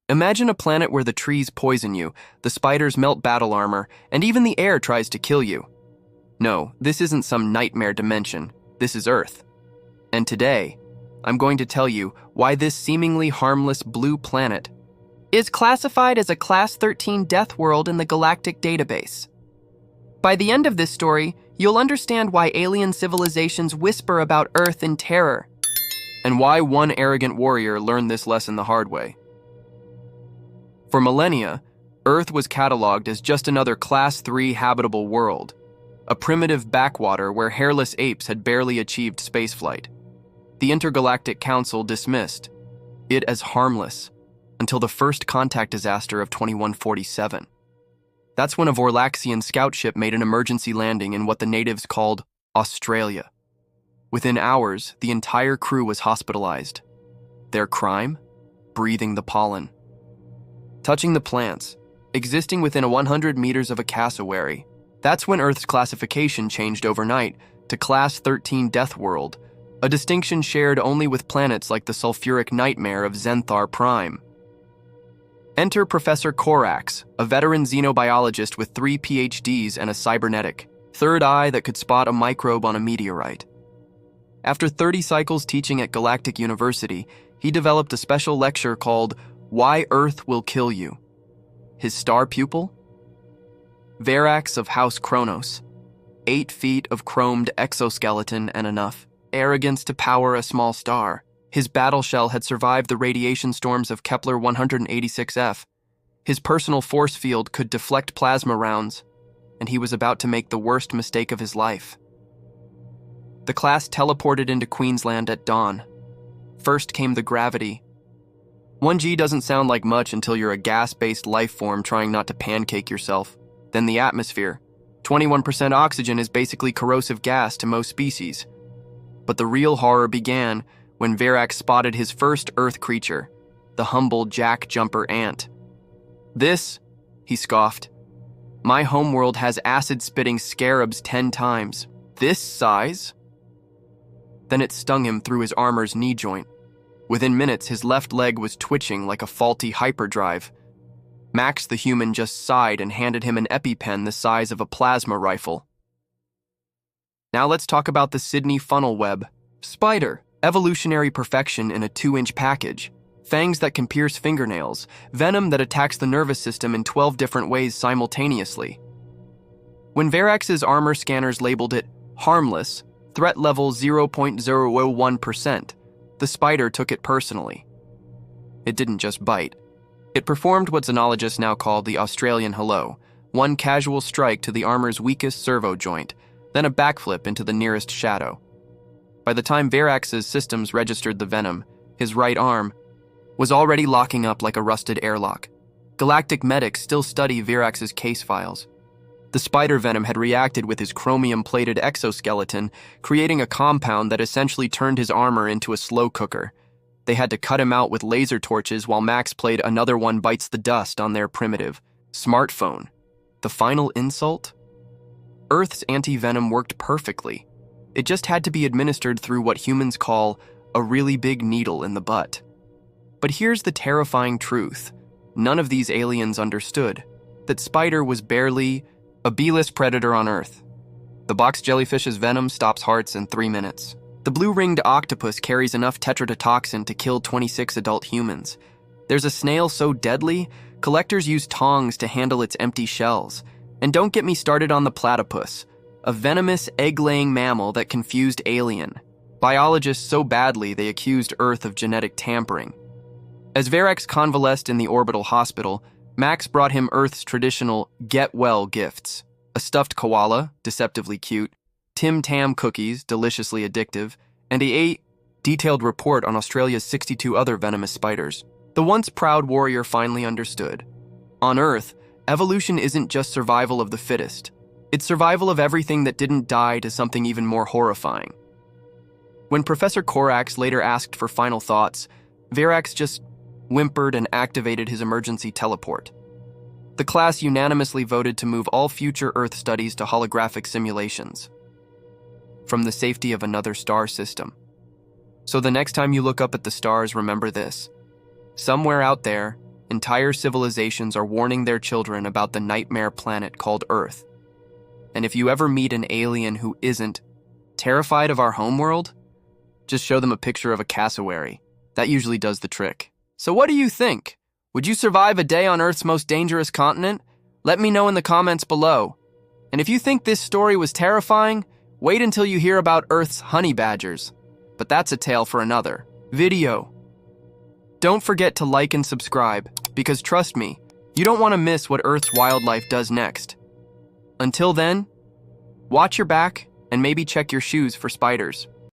Imagine a planet where the trees poison you, the spiders melt battle armor, and even the air tries to kill you. No, this isn't some nightmare dimension. This is Earth. And today, I'm going to tell you why this seemingly harmless blue planet is classified as a Class 13 death world in the Galactic Database. By the end of this story, you'll understand why alien civilizations whisper about Earth in terror, and why one arrogant warrior learned this lesson the hard way. For millennia, Earth was cataloged as just another Class 3 habitable world, a primitive backwater where hairless apes had barely achieved spaceflight. The Intergalactic Council dismissed it as harmless until the first contact disaster of 2147. That's when a Vorlaxian scout ship made an emergency landing in what the natives called Australia. Within hours, the entire crew was hospitalized. Their crime? Breathing the pollen. Touching the plants, existing within 100 meters of a cassowary. That's when Earth's classification changed overnight to Class 13 Death World, a distinction shared only with planets like the sulfuric nightmare of Zenthar Prime. Enter Professor Korax, a veteran xenobiologist with 3 PhDs and a cybernetic third eye that could spot a microbe on a meteorite. After 30 cycles teaching at Galactic University, he developed a special lecture called Why Earth Will Kill You. His star pupil? Verax of House Kronos. 8 feet of chromed exoskeleton and enough arrogance to power a small star. His battle shell had survived the radiation storms of Kepler 186f. His personal force field could deflect plasma rounds, and he was about to make the worst mistake of his life. The class teleported into Queensland at dawn. First came the gravity. 1G doesn't sound like much until you're a gas-based life form trying not to pancake yourself. Then the atmosphere. 21% oxygen is basically corrosive gas to most species. But the real horror began when Verax spotted his first Earth creature, the humble jack-jumper ant. "This," he scoffed, "my homeworld has acid-spitting scarabs 10 times. This size?" Then it stung him through his armor's knee joint. Within minutes, his left leg was twitching like a faulty hyperdrive. Max the human just sighed and handed him an EpiPen the size of a plasma rifle. Now let's talk about the Sydney funnel web. Spider, evolutionary perfection in a 2-inch package. Fangs that can pierce fingernails. Venom that attacks the nervous system in 12 different ways simultaneously. When Verax's armor scanners labeled it harmless, threat level 0.001%, the spider took it personally. It didn't just bite. It performed what xenologists now call the Australian hello, one casual strike to the armor's weakest servo joint, then a backflip into the nearest shadow. By the time Verax's systems registered the venom, his right arm was already locking up like a rusted airlock. Galactic medics still study Verax's case files. The spider venom had reacted with his chromium-plated exoskeleton, creating a compound that essentially turned his armor into a slow cooker. They had to cut him out with laser torches while Max played Another One Bites the Dust on their primitive smartphone. The final insult? Earth's anti-venom worked perfectly. It just had to be administered through what humans call a really big needle in the butt. But here's the terrifying truth. None of these aliens understood that Spider was barely a B-list predator on Earth. The box jellyfish's venom stops hearts in 3 minutes. The blue-ringed octopus carries enough tetrodotoxin to kill 26 adult humans. There's a snail so deadly, collectors use tongs to handle its empty shells. And don't get me started on the platypus, a venomous egg-laying mammal that confused alien. Biologists so badly they accused Earth of genetic tampering. As Verax convalesced in the orbital hospital, Max brought him Earth's traditional get-well gifts. A stuffed koala, deceptively cute, Tim Tam cookies, deliciously addictive, and a detailed report on Australia's 62 other venomous spiders. The once proud warrior finally understood. On Earth, evolution isn't just survival of the fittest. It's survival of everything that didn't die to something even more horrifying. When Professor Korax later asked for final thoughts, Verax just whimpered and activated his emergency teleport. The class unanimously voted to move all future Earth studies to holographic simulations from the safety of another star system. So the next time you look up at the stars, remember this. Somewhere out there, Entire civilizations are warning their children about the nightmare planet called Earth. And if you ever meet an alien who isn't terrified of our homeworld, just show them a picture of a cassowary. That usually does the trick. So what do you think? Would you survive a day on Earth's most dangerous continent? Let me know in the comments below. And if you think this story was terrifying, wait until you hear about Earth's honey badgers. But that's a tale for another video. Don't forget to like and subscribe, because trust me, you don't want to miss what Earth's wildlife does next. Until then, watch your back and maybe check your shoes for spiders.